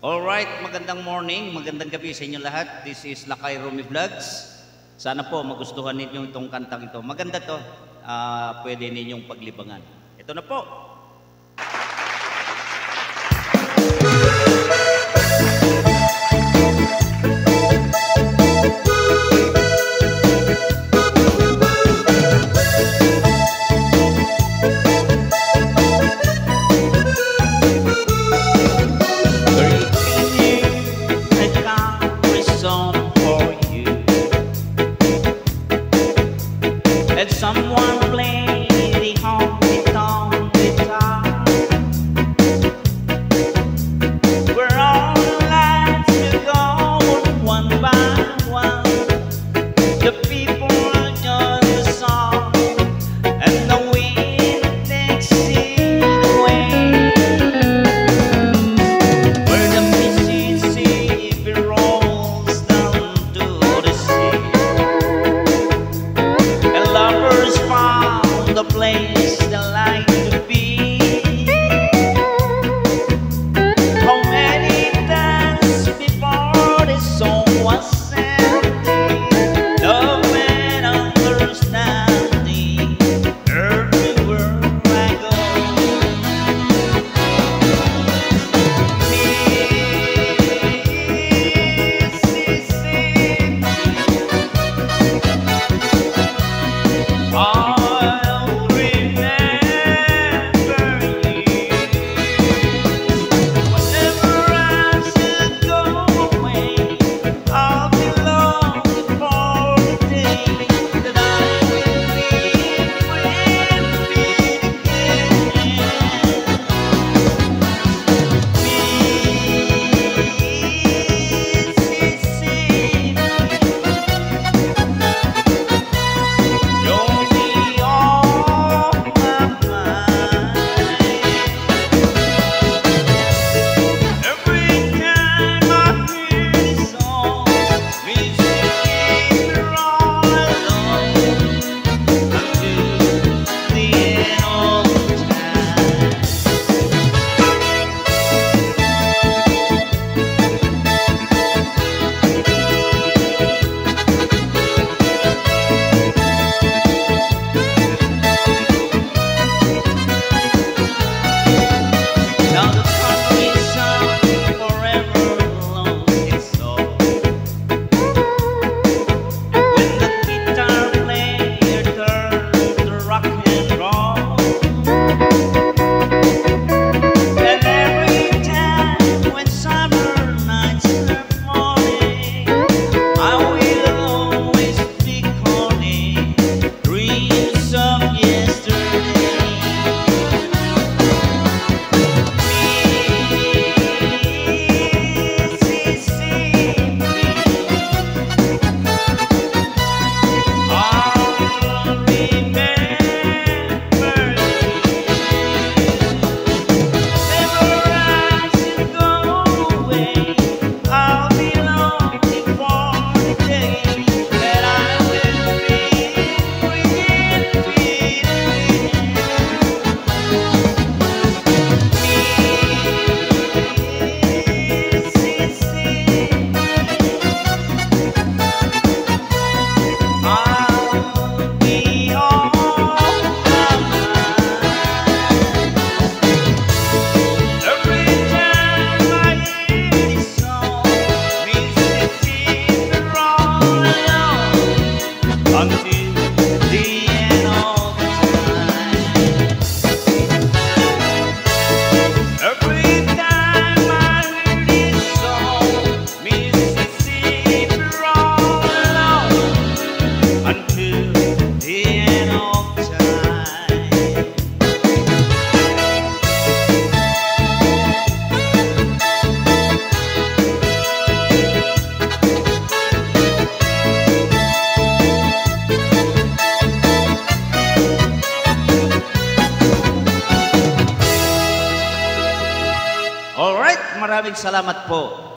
Alright, magandang morning, magandang gabi sa inyo lahat. This is Lakay Romy Vlogs. Sana po magustuhan ninyo itong kantang ito. Maganda to, pwede ninyong paglibangan. Ito na po. Someone play the honky-tonk guitar. We're all alive to go one by one. The people join the song, and the wind takes it away. Where the Mississippi rolls down to the sea, and lovers found a place they like to be. How many times before this song was empty, love and understanding everywhere I go. I'll remember you whenever I should go away. I'll be longing for the day that I will be with Mississippi. You'll be on my mind every time I hear this song. Mississippi rolling on until the end of time. Now the country song forever lost its soul. When the guitar player turned to rock and roll, and every time when summer nights are falling, I will always be calling dreams of yesterday. I'll remember never I should go away. I'll be longing for the day that I will be with I'll be on my mind every time I hear this song. Mississippi rolling on until the end of time. Every time I hear this song, Mississippi rolling on until the end of time. Alright, maraming salamat po.